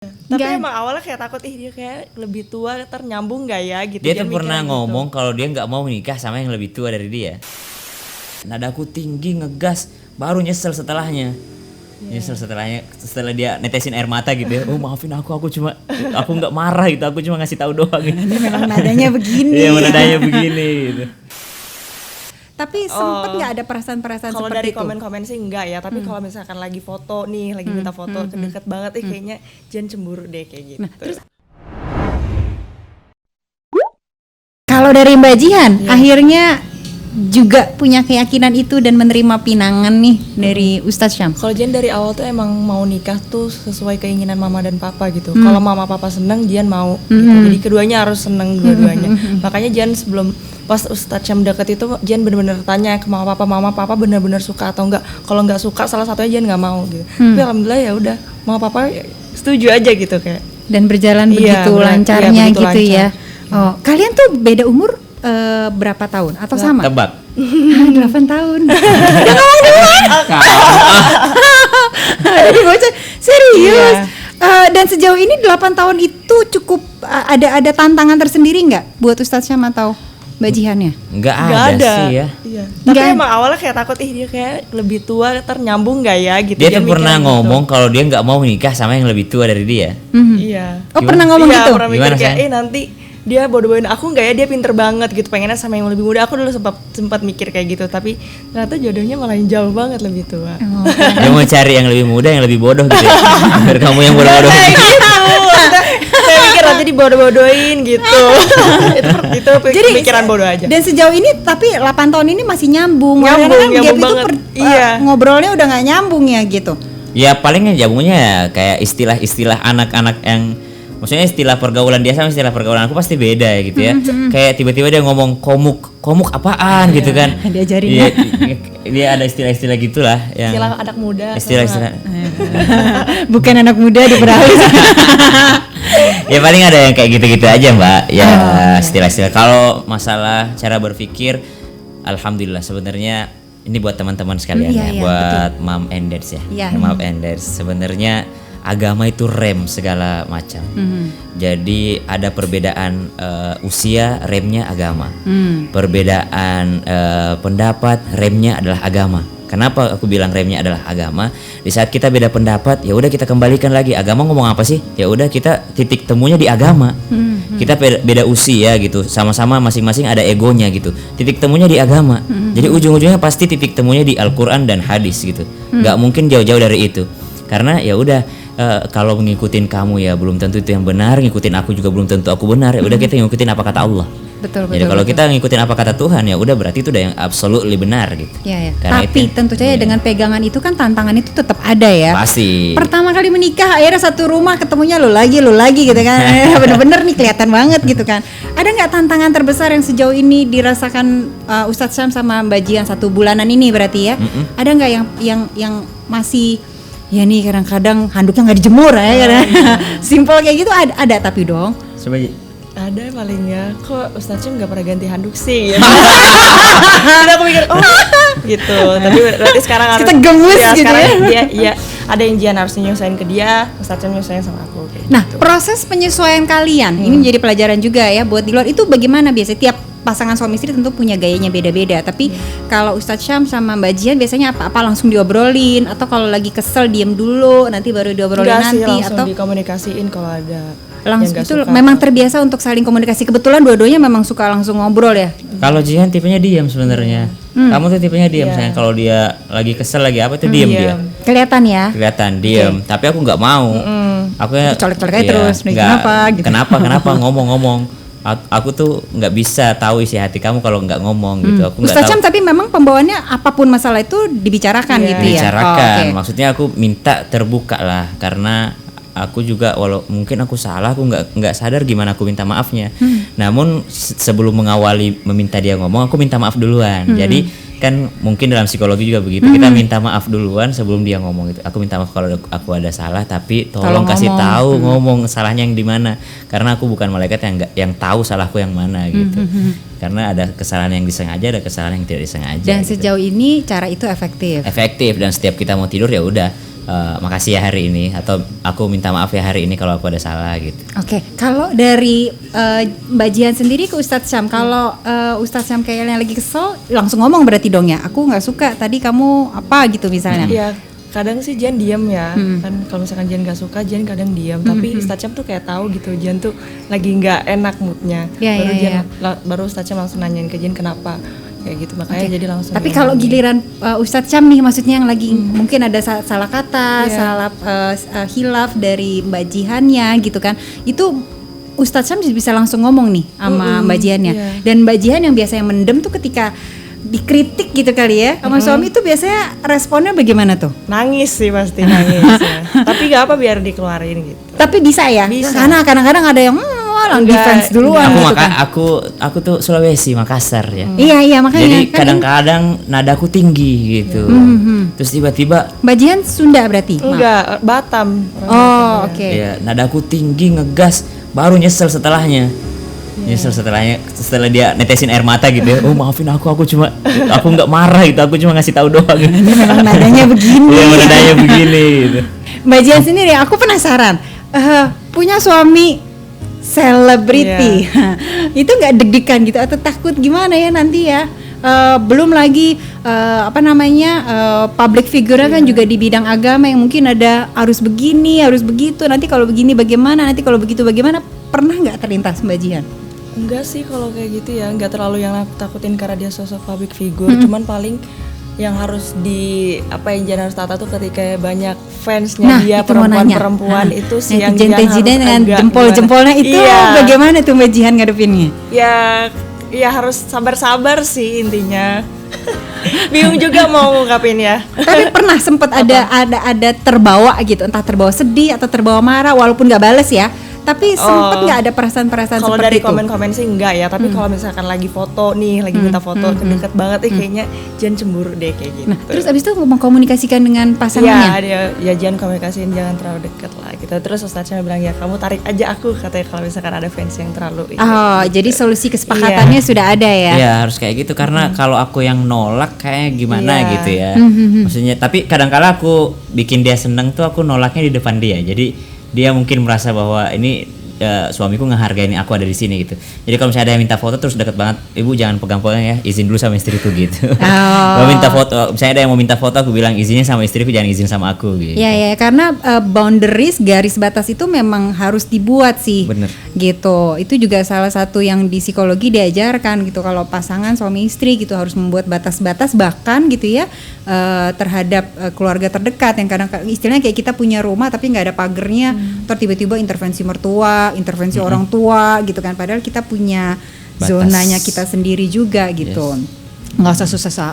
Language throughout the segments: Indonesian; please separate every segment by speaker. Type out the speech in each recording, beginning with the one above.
Speaker 1: Tapi emang awalnya kayak takut, dia kayak lebih tua, ntar nyambung gak ya gitu.
Speaker 2: Dia tuh pernah ngomong kalau dia nggak mau nikah sama yang lebih tua dari dia. Nadaku tinggi, ngegas, baru nyesel setelahnya. Nyesel setelah dia netesin air mata gitu ya. Oh maafin aku nggak marah gitu, aku cuma ngasih tahu doang gitu.
Speaker 3: Ini memang nadanya begini.
Speaker 2: Iya, nadanya begini gitu.
Speaker 3: Tapi sempet nggak ada perasaan-perasaan
Speaker 1: Kalau
Speaker 3: seperti
Speaker 1: dari
Speaker 3: itu?
Speaker 1: komen-komen sih enggak ya, tapi kalau misalkan lagi foto nih, lagi minta foto deket banget, kayaknya Jen cemburu deh kayak gitu.
Speaker 3: Nah, terus kalau dari Mbak Jihan, akhirnya juga punya keyakinan itu dan menerima pinangan nih dari Ustadz Syam.
Speaker 1: Kalau Jen dari awal tuh emang mau nikah tuh sesuai keinginan mama dan papa gitu. Kalau mama papa seneng, Jen mau gitu. Jadi keduanya harus seneng dua-duanya. Makanya Jen sebelum pas Ustadz Syam deket itu, Jen bener-bener tanya ke mama papa bener-bener suka atau enggak. Kalau enggak suka, salah satunya Jen nggak mau gitu. Tapi alhamdulillah ya udah, mama papa setuju aja gitu kayak.
Speaker 3: Dan berjalan begitu lancarnya begitu lancar. Ya. Oh, kalian tuh beda umur berapa tahun atau sama?
Speaker 2: Tebak.
Speaker 3: 8 tahun. Udah ngomong duluan. Jadi bocah serius. Dan sejauh ini 8 tahun itu cukup ada tantangan tersendiri nggak buat Ustadz Syam atau Mbak Jihannya?
Speaker 2: Nggak ada sih ya.
Speaker 1: Iya. Tapi emang awalnya kayak takut, dia kayak lebih tua, ntar nyambung gak ya gitu.
Speaker 2: Dia tuh pernah ngomong kalau dia nggak mau nikah sama yang lebih tua dari dia.
Speaker 1: Iya.
Speaker 3: Oh, pernah ngomong gitu?
Speaker 1: Pernah mikir kayak nanti dia bodoh-bodohin aku nggak ya, dia pinter banget gitu, pengennya sama yang lebih muda. Aku dulu sempat mikir kayak gitu, tapi ternyata jodohnya malah yang jauh banget lebih tua.
Speaker 2: Dia mau cari yang lebih muda, yang lebih bodoh gitu ya. Biar kamu yang bodoh-bodohin.
Speaker 1: Saya mikir nanti dibodoh-bodohin gitu. itu pikiran bodoh aja.
Speaker 3: Dan sejauh ini tapi 8 tahun ini masih nyambung
Speaker 1: nyambung banget.
Speaker 3: Ngobrolnya udah nggak nyambung ya gitu.
Speaker 2: Ya palingnya nyambungnya ya kayak istilah-istilah anak-anak yang, maksudnya istilah pergaulan dia sama istilah pergaulan aku pasti beda ya gitu ya. Kayak tiba-tiba dia ngomong komuk apaan gitu kan.
Speaker 3: Diajarin
Speaker 2: dia ada istilah-istilah gitulah yang
Speaker 1: istilah anak muda.
Speaker 2: Istilah-istilah.
Speaker 3: Bukan anak muda di beralih.
Speaker 2: Ya paling ada yang kayak gitu-gitu aja Mbak. Ya istilah-istilah. Kalau masalah cara berpikir, alhamdulillah sebenarnya ini buat teman-teman sekalian buat betul. Mom and Dads ya. Mom and Dads sebenarnya agama itu rem segala macam. Jadi ada perbedaan usia, remnya agama. Perbedaan pendapat, remnya adalah agama. Kenapa aku bilang remnya adalah agama? Di saat kita beda pendapat, ya udah kita kembalikan lagi agama ngomong apa sih? Ya udah kita titik temunya di agama. Kita beda usia gitu, sama-sama masing-masing ada egonya gitu. Titik temunya di agama. Jadi ujung-ujungnya pasti titik temunya di Al-Qur'an dan hadis gitu. Gak mungkin jauh-jauh dari itu. Karena ya udah kalau ngikutin kamu ya belum tentu itu yang benar, ngikutin aku juga belum tentu aku benar. Ya udah kita ngikutin apa kata Allah. Betul. Jadi kalau kita ngikutin apa kata Tuhan ya udah berarti itu udah yang absolutely benar gitu.
Speaker 3: Iya. Tapi itu, tentu saja dengan pegangan itu kan tantangan itu tetap ada ya.
Speaker 2: Pasti. Pertama
Speaker 3: kali menikah akhirnya satu rumah ketemunya lo lagi gitu kan. Bener-bener nih kelihatan banget gitu kan. Ada nggak tantangan terbesar yang sejauh ini dirasakan Ustadz Syam sama Mbak Jihan 1 bulanan ini berarti ya? Ada nggak yang masih ya nih kadang-kadang handuknya nggak dijemur ya simpel kayak gitu ada tapi dong.
Speaker 2: Coba
Speaker 1: ada palingnya, kok Ustadz Syam nggak pernah ganti handuk sih? Jadi aku mikir gitu. Tapi berarti sekarang harus
Speaker 3: kita gemes
Speaker 1: ya,
Speaker 3: gitu
Speaker 1: sekarang
Speaker 3: ya.
Speaker 1: Dia ada yang Jihan harus nyusahin ke dia, Ustadz Syam nyusahin sama aku.
Speaker 3: Nah gitu. Proses penyesuaian kalian ini menjadi pelajaran juga ya buat di luar itu bagaimana biasanya tiap pasangan suami istri tentu punya gayanya beda-beda. Tapi kalau Ustadz Syam sama Mbak Jihan biasanya apa langsung diobrolin atau kalau lagi kesel diem dulu nanti baru diobrolin nanti
Speaker 1: langsung
Speaker 3: atau
Speaker 1: dikomunikasiin kalau ada
Speaker 3: langsung itu suka. Memang terbiasa untuk saling komunikasi. Kebetulan dua-duanya memang suka langsung ngobrol ya.
Speaker 2: Kalau Jihan tipenya diam sebenarnya. Kamu tuh tipenya diam sayang. Kalau dia lagi kesel lagi apa tuh diam dia.
Speaker 3: Kelihatan ya.
Speaker 2: Kelihatan diam. Tapi aku nggak mau. Aku
Speaker 3: colek-colek aja terus. Kenapa? Gitu.
Speaker 2: Kenapa ngomong-ngomong. Aku tuh nggak bisa tahu isi hati kamu kalau nggak ngomong gitu. Aku
Speaker 3: Ustadz Syam tapi memang pembawaannya apapun masalah itu dibicarakan gitu ya.
Speaker 2: Dibicarakan. Maksudnya aku minta terbuka lah karena aku juga walau mungkin aku salah, aku nggak sadar gimana aku minta maafnya. Namun sebelum mengawali meminta dia ngomong, aku minta maaf duluan. Jadi kan mungkin dalam psikologi juga begitu. Kita minta maaf duluan sebelum dia ngomong gitu. Aku minta maaf kalau aku ada salah, tapi tolong kasih tahu ngomong salahnya yang di mana. Karena aku bukan malaikat yang tahu salahku yang mana gitu. Karena ada kesalahan yang disengaja, ada kesalahan yang tidak disengaja.
Speaker 3: Dan
Speaker 2: gitu.
Speaker 3: Sejauh ini cara itu efektif.
Speaker 2: Efektif dan setiap kita mau tidur ya udah makasih ya hari ini, atau aku minta maaf ya hari ini kalau aku ada salah gitu.
Speaker 3: Oke, kalau dari Mbak Jihan sendiri ke Ustadz Syam, kalau Ustadz Syam kayaknya lagi kesel, langsung ngomong berarti dong ya, aku nggak suka tadi kamu apa gitu misalnya.
Speaker 1: Iya, kadang sih Jihan diam ya, kan kalau misalkan Jihan nggak suka, Jihan kadang diam. Tapi Ustadz Syam tuh kayak tahu gitu, Jihan tuh lagi nggak enak moodnya.
Speaker 3: Iya,
Speaker 1: Baru
Speaker 3: iya,
Speaker 1: baru Ustadz Syam langsung nanyain ke Jihan kenapa kayak gitu, makanya
Speaker 3: Oke.
Speaker 1: jadi langsung.
Speaker 3: Tapi kalau giliran Ustadz Syam nih, maksudnya yang lagi mungkin ada salah kata,
Speaker 1: Iya.
Speaker 3: salah hilaf dari Mbak Jihannya gitu kan, itu Ustadz Syam bisa langsung ngomong nih sama Mbak Jihannya.
Speaker 1: iya.
Speaker 3: Dan Mbak Jihan yang biasanya mendem tuh ketika dikritik gitu kali ya sama suami tuh biasanya responnya bagaimana tuh?
Speaker 1: nangis sih pasti nangis. Ya. Tapi nggak apa biar dikeluarin gitu.
Speaker 3: Tapi bisa ya?
Speaker 1: Bisa.
Speaker 3: Karena kadang-kadang ada yang lang
Speaker 1: Enggak,
Speaker 3: defense duluan
Speaker 2: Aku
Speaker 3: gitu kan.
Speaker 2: aku tuh Sulawesi, Makassar ya.
Speaker 3: Iya makanya
Speaker 2: Jadi
Speaker 3: kan
Speaker 2: kadang-kadang nadaku tinggi gitu. Terus tiba-tiba
Speaker 3: Mbak Jihan Sunda berarti? Maaf.
Speaker 1: Enggak, Batam.
Speaker 3: Oh, oke.
Speaker 2: ya nadaku tinggi ngegas, baru nyesel setelahnya. Nyesel setelah dia netesin air mata gitu ya. Oh maafin aku nggak marah gitu, aku cuma ngasih tahu doang gitu.
Speaker 3: Ini memang nadanya begini.
Speaker 2: Iya, nadanya begini gitu.
Speaker 3: Mbak Jihan sendiri, aku penasaran, punya suami selebriti, itu nggak deg-degan gitu atau takut gimana ya nanti ya? Belum lagi public figure kan juga di bidang agama yang mungkin ada harus begini, harus begitu. Nanti kalau begini bagaimana? Nanti kalau begitu bagaimana? Pernah nggak terlintas Mbak Jihan?
Speaker 1: Enggak sih kalau kayak gitu ya, enggak terlalu yang aku takutin karena dia sosok public figure. Cuman paling yang harus yang jangan harus tata tuh ketika banyak fansnya dia
Speaker 3: itu mau nanya.
Speaker 1: perempuan itu sih yang
Speaker 3: netizen
Speaker 1: Jihan harus
Speaker 3: dengan
Speaker 1: agak
Speaker 3: jempol-jempolnya
Speaker 1: gimana.
Speaker 3: itu
Speaker 1: Iya.
Speaker 3: bagaimana tuh Mbak Jihan ngadepinnya?
Speaker 1: Ya harus sabar-sabar sih intinya. Bingung juga mau ngungkapin ya.
Speaker 3: Tapi pernah sempat ada terbawa gitu, entah terbawa sedih atau terbawa marah walaupun nggak bales ya. Tapi sempat nggak ada perasaan-perasaan
Speaker 1: Kalau
Speaker 3: seperti
Speaker 1: dari
Speaker 3: itu?
Speaker 1: komen-komen sih enggak ya, tapi kalau misalkan lagi foto nih, lagi minta foto deket banget kayaknya Jihan cemburu deh kayak gitu.
Speaker 3: Nah, terus abis itu mengkomunikasikan dengan
Speaker 1: Iya,
Speaker 3: pasangannya?
Speaker 1: ya jangan komunikasiin, jangan terlalu deket lah gitu. Terus Ustadznya bilang ya kamu tarik aja aku, katanya kalau misalkan ada fans yang terlalu
Speaker 3: Oh, jadi solusi kesepakatannya sudah ada ya?
Speaker 2: Ya harus kayak gitu karena kalau aku yang nolak kayak gimana
Speaker 1: Iya.
Speaker 2: gitu ya. Maksudnya tapi kadang-kala aku bikin dia seneng tuh aku nolaknya di depan dia. Jadi dia mungkin merasa bahwa ini suamiku ngehargain aku ada di sini gitu. Jadi kalau misalnya ada yang minta foto terus deket banget, ibu jangan pegang fotonya ya, izin dulu sama istriku gitu. Mau minta foto, misalnya ada yang mau minta foto aku bilang izinnya sama istriku, jangan izin sama aku gitu.
Speaker 3: Ya, karena boundaries, garis batas itu memang harus dibuat sih.
Speaker 2: Bener.
Speaker 3: Gitu. Itu juga salah satu yang di psikologi diajarkan gitu. Kalau pasangan suami istri gitu harus membuat batas-batas, bahkan gitu ya terhadap keluarga terdekat yang kadang istilahnya kayak kita punya rumah tapi nggak ada pagernya, terus tiba-tiba intervensi mertua, intervensi orang tua gitu kan. Padahal kita punya
Speaker 2: Batas.
Speaker 3: zonanya kita sendiri juga gitu. Nggak usah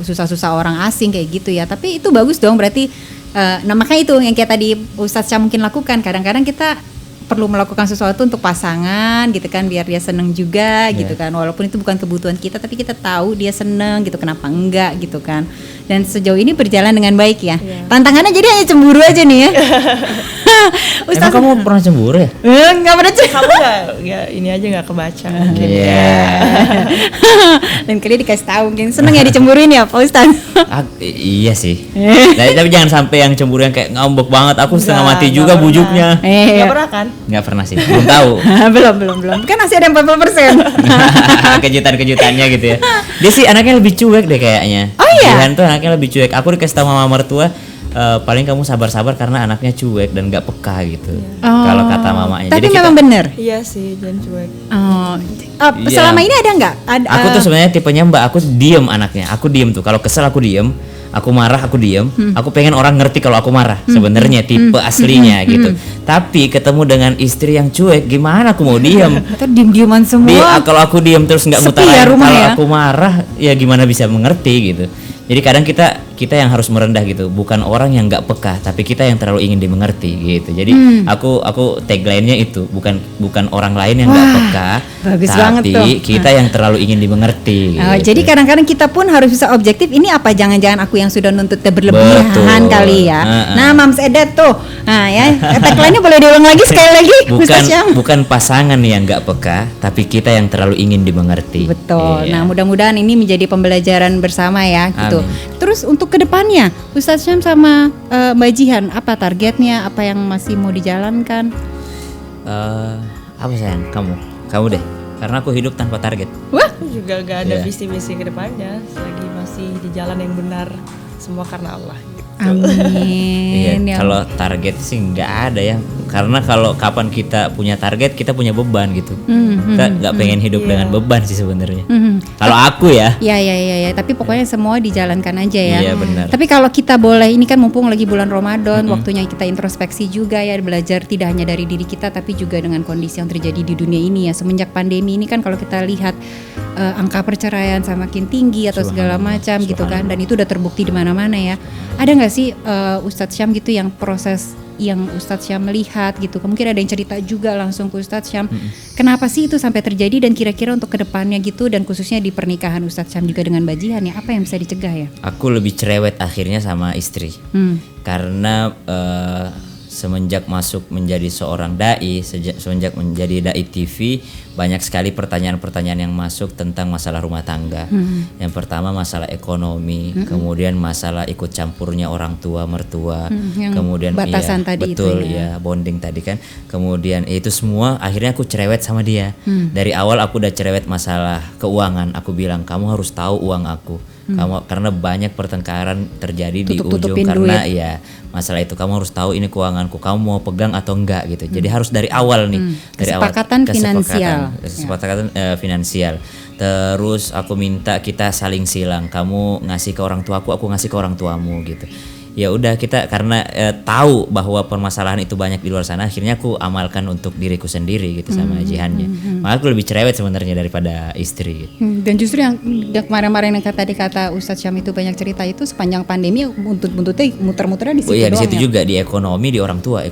Speaker 3: susah-susah orang asing kayak gitu ya. Tapi itu bagus dong berarti. Nah makanya itu yang kayak tadi Ustadz Syam mungkin lakukan. Kadang-kadang kita perlu melakukan sesuatu untuk pasangan gitu kan, biar dia seneng juga gitu kan. Walaupun itu bukan kebutuhan kita, tapi kita tahu dia seneng gitu, kenapa enggak gitu kan. Dan sejauh ini berjalan dengan baik ya. Tantangannya jadi hanya cemburu aja nih ya.
Speaker 2: Emang kamu pernah cemburu ya?
Speaker 3: Nggak pernah cemburu.
Speaker 1: Kamu nggak ini aja nggak kebaca mungkin.
Speaker 2: Iya.
Speaker 3: Dan kali dikasih tahu mungkin seneng ya dicemburuin ya Pak Ustadz.
Speaker 2: Iya sih. Tapi jangan sampai yang cemburu yang kayak ngambek banget. Aku setengah mati juga
Speaker 1: nggak
Speaker 2: bujuknya.
Speaker 1: Nggak pernah kan?
Speaker 2: Nggak pernah sih, belum tahu.
Speaker 3: belum. Kan masih ada 40%.
Speaker 2: Kejutan-kejutannya gitu ya. Dia sih anaknya lebih cuek deh kayaknya.
Speaker 3: Oh iya?
Speaker 2: Jihan tuh anaknya lebih cuek. Aku dikasih tahu mama mertua, paling kamu sabar-sabar karena anaknya cuek dan nggak peka gitu. Kalau kata mamanya.
Speaker 3: Tapi
Speaker 2: Jadi
Speaker 3: memang benar.
Speaker 1: Iya sih, jangan cuek.
Speaker 2: Iya.
Speaker 3: Selama ini ada nggak?
Speaker 2: Aku tuh sebenarnya tipenya Mbak, aku diem anaknya. Aku diem tuh. Kalau kesel aku diem. Aku marah aku diem. Aku pengen orang ngerti kalau aku marah. Sebenarnya tipe aslinya gitu. Tapi ketemu dengan istri yang cuek, gimana aku mau diem?
Speaker 3: Atau diem-dieman semua.
Speaker 2: Kalau aku diem terus nggak
Speaker 3: Sepi
Speaker 2: ngutarain
Speaker 3: ya rumah
Speaker 2: kalau
Speaker 3: ya?
Speaker 2: aku marah, ya gimana bisa mengerti gitu. Jadi kadang kita yang harus merendah gitu, bukan orang yang nggak peka, tapi kita yang terlalu ingin dimengerti gitu. Jadi aku tagline-nya itu bukan orang lain yang nggak peka,
Speaker 3: bagus
Speaker 2: tapi
Speaker 3: banget tuh.
Speaker 2: kita yang terlalu ingin dimengerti. Gitu.
Speaker 3: Jadi kadang-kadang kita pun harus bisa objektif. Ini apa jangan-jangan aku yang sudah nuntutnya berlebihan
Speaker 2: Betul.
Speaker 3: kali ya. Nah, Mams Edet tuh. Nah ya, tagline-nya boleh diulang lagi sekali lagi, Ustaz Syam.
Speaker 2: Bukan pasangan yang nggak peka, tapi kita yang terlalu ingin dimengerti.
Speaker 3: Betul.
Speaker 2: Iya.
Speaker 3: Nah, mudah-mudahan ini menjadi pembelajaran bersama ya gitu.
Speaker 2: Amin.
Speaker 3: Terus untuk kedepannya, Ustadz Syam sama Mbak Jihan, apa targetnya? Apa yang masih mau dijalankan?
Speaker 2: Apa sayang? Kamu deh. Karena aku hidup tanpa target.
Speaker 3: Wah,
Speaker 1: Aku juga gak ada
Speaker 2: Iya.
Speaker 1: visi-visi ke depannya, selagi masih di jalan yang benar, semua karena Allah.
Speaker 3: amin.
Speaker 2: Iya,
Speaker 3: Ya.
Speaker 2: kalau target sih nggak ada ya. Karena kalau kapan kita punya target, kita punya beban gitu. Kita nggak pengen hidup dengan beban sih sebenarnya. Kalau aku ya.
Speaker 3: Ya. Tapi pokoknya semua dijalankan aja ya.
Speaker 2: Iya, benar.
Speaker 3: Tapi kalau kita boleh, ini kan mumpung lagi bulan Ramadan, waktunya kita introspeksi juga ya, belajar tidak hanya dari diri kita, tapi juga dengan kondisi yang terjadi di dunia ini ya. Semenjak pandemi ini kan kalau kita lihat angka perceraian semakin tinggi atau segala macam gitu kan, dan itu udah terbukti di mana-mana ya. Ada nggak sih Ustadz Syam gitu yang proses yang Ustadz Syam melihat gitu, mungkin ada yang cerita juga langsung ke Ustadz Syam, kenapa sih itu sampai terjadi, dan kira-kira untuk kedepannya gitu, dan khususnya di pernikahan Ustadz Syam juga dengan Mbak Jihan ya, apa yang bisa dicegah ya?
Speaker 2: Aku lebih cerewet akhirnya sama istri. Karena semenjak masuk menjadi seorang dai, semenjak menjadi dai TV, banyak sekali pertanyaan-pertanyaan yang masuk tentang masalah rumah tangga. Yang pertama masalah ekonomi, kemudian masalah ikut campurnya orang tua mertua,
Speaker 3: yang
Speaker 2: kemudian
Speaker 3: batasan
Speaker 2: iya,
Speaker 3: tadi itu
Speaker 2: betul
Speaker 3: ya.
Speaker 2: ya, bonding tadi kan. Kemudian itu semua akhirnya aku cerewet sama dia. Dari awal aku udah cerewet masalah keuangan. Aku bilang kamu harus tahu uang aku. Karena banyak pertengkaran terjadi di ujung
Speaker 3: Tutup-tutupin
Speaker 2: karena
Speaker 3: duit.
Speaker 2: ya masalah itu, kamu harus tahu ini keuanganku, kamu mau pegang atau enggak gitu. Jadi harus dari awal nih, dari awal
Speaker 3: Kesepakatan finansial.
Speaker 2: kesepakatan finansial. Terus aku minta kita saling silang, kamu ngasih ke orang tuaku, aku ngasih ke orang tuamu gitu. Ya udah, kita karena tahu bahwa permasalahan itu banyak di luar sana, akhirnya aku amalkan untuk diriku sendiri gitu sama jihannya. Maka aku lebih cerewet sebenarnya daripada istri gitu.
Speaker 3: Dan justru yang kemarin-kemarin yang tadi kata Ustadz Syam itu banyak cerita itu sepanjang pandemi, buntut-buntutnya muter-muternya di situ
Speaker 2: Oh iya, di
Speaker 3: doang
Speaker 2: situ
Speaker 3: ya?
Speaker 2: juga, di ekonomi, di orang tua,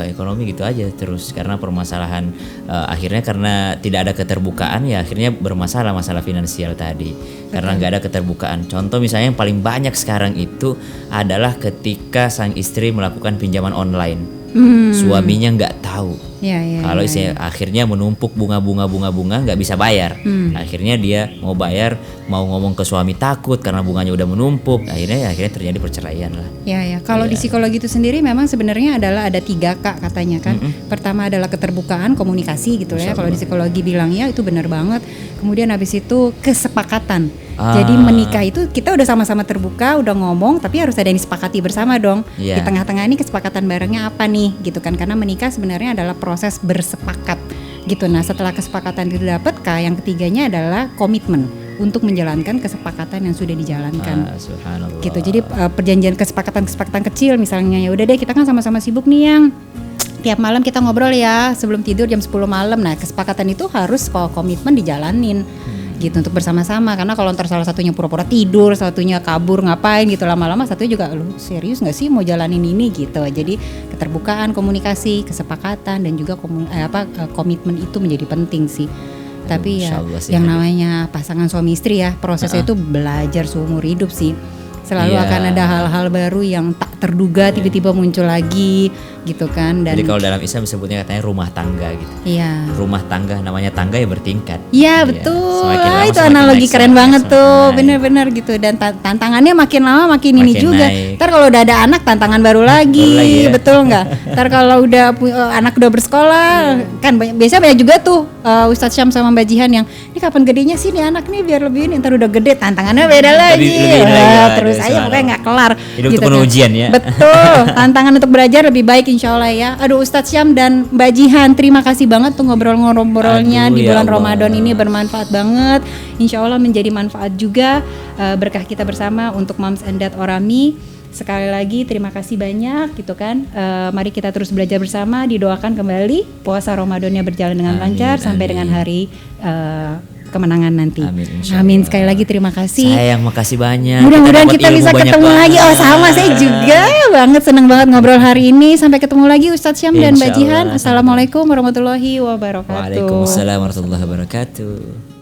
Speaker 2: ekonomi gitu aja terus. Karena permasalahan akhirnya karena tidak ada keterbukaan, ya akhirnya bermasalah masalah finansial tadi. Karena nggak ada keterbukaan. Contoh misalnya yang paling banyak sekarang itu adalah ketika sang istri melakukan pinjaman online. Suaminya nggak tahu.
Speaker 3: Ya.
Speaker 2: Kalau akhirnya menumpuk bunga nggak bisa bayar. Akhirnya dia mau bayar, mau ngomong ke suami takut karena bunganya udah menumpuk. Akhirnya terjadi perceraian lah.
Speaker 3: Ya. Kalau di psikologi itu sendiri memang sebenarnya adalah ada 3 Kak katanya kan. Pertama adalah keterbukaan, komunikasi gitu ya. Kalau di psikologi bilang ya itu benar banget. Kemudian habis itu kesepakatan. Jadi menikah itu kita udah sama-sama terbuka, udah ngomong, tapi harus ada yang disepakati bersama dong.
Speaker 2: Iya.
Speaker 3: Di tengah-tengah ini kesepakatan barengnya apa nih gitu kan. Karena menikah sebenarnya adalah proses bersepakat gitu. Nah, setelah kesepakatan itu dapat, Kak, yang ketiganya adalah komitmen untuk menjalankan kesepakatan yang sudah dijalankan.
Speaker 2: Subhanallah.
Speaker 3: Gitu. Jadi perjanjian kesepakatan kecil misalnya, ya udah deh kita kan sama-sama sibuk nih yang tiap malam kita ngobrol ya sebelum tidur jam 10 malam. Nah, kesepakatan itu harus komitmen dijalanin. Gitu untuk bersama-sama, karena kalau ntar salah satunya pura-pura tidur, satunya kabur ngapain gitu, lama-lama satunya juga lu serius nggak sih mau jalanin ini gitu. Jadi keterbukaan, komunikasi, kesepakatan dan juga komitmen itu menjadi penting sih. Tapi ya
Speaker 2: Insya Allah sih,
Speaker 3: yang
Speaker 2: Hadi.
Speaker 3: namanya pasangan suami istri ya prosesnya itu belajar seumur hidup sih. Selalu
Speaker 2: Iya.
Speaker 3: akan ada hal-hal baru yang tak terduga tiba-tiba muncul lagi gitu kan. Dan
Speaker 2: Jadi kalau dalam Islam disebutnya katanya rumah tangga gitu.
Speaker 3: iya.
Speaker 2: Rumah tangga, namanya tangga ya bertingkat.
Speaker 3: Iya betul,
Speaker 2: semakin lama
Speaker 3: itu
Speaker 2: semakin
Speaker 3: analogi
Speaker 2: naik,
Speaker 3: keren
Speaker 2: semakin
Speaker 3: banget
Speaker 2: naik,
Speaker 3: tuh,
Speaker 2: semakin naik.
Speaker 3: bener-bener gitu. Dan tantangannya makin lama makin ini
Speaker 2: Makin
Speaker 3: juga.
Speaker 2: naik.
Speaker 3: Ntar kalau udah ada anak tantangan baru lagi,
Speaker 2: lagi ya.
Speaker 3: betul nggak? Ntar kalau udah anak udah bersekolah, kan biasanya banyak juga tuh Ustadz Syam sama Mbak Jihan yang ini kapan gedenya sih nih anak nih biar lebih ini. Ntar udah gede tantangannya beda lagi.
Speaker 2: lebih lagi,
Speaker 3: Wah,
Speaker 2: aduh,
Speaker 3: terus aja
Speaker 2: subhanallah.
Speaker 3: pokoknya nggak kelar.
Speaker 2: Hidup itu penuh ujian ya.
Speaker 3: Betul, tantangan untuk belajar lebih baik insya Allah ya. Aduh Ustadz Syam dan Mbak Jihan, terima kasih banget tuh ngobrol-ngobrolnya
Speaker 2: Aduh,
Speaker 3: di
Speaker 2: ya
Speaker 3: bulan
Speaker 2: Allah.
Speaker 3: Ramadan ini, bermanfaat banget. Insya Allah menjadi manfaat juga berkah kita bersama untuk Moms and Dad Orami. Sekali lagi terima kasih banyak gitu kan. Mari kita terus belajar bersama, didoakan kembali puasa Ramadannya berjalan dengan
Speaker 2: Amin,
Speaker 3: lancar sampai
Speaker 2: amin.
Speaker 3: dengan hari kemenangan nanti.
Speaker 2: Amin, insya
Speaker 3: Amin.
Speaker 2: Allah.
Speaker 3: Sekali lagi terima kasih.
Speaker 2: Sayang, makasih banyak.
Speaker 3: Mudah-mudahan
Speaker 2: dapat
Speaker 3: kita
Speaker 2: ilmu
Speaker 3: bisa
Speaker 2: banyak
Speaker 3: ketemu
Speaker 2: banget.
Speaker 3: lagi. Oh sama, saya juga banget senang banget ngobrol hari ini. Sampai ketemu lagi Ustadz Syam dan Mbak
Speaker 2: Insya
Speaker 3: Jihan.
Speaker 2: Allah.
Speaker 3: Assalamualaikum warahmatullahi wabarakatuh.
Speaker 2: Waalaikumsalam warahmatullahi wabarakatuh.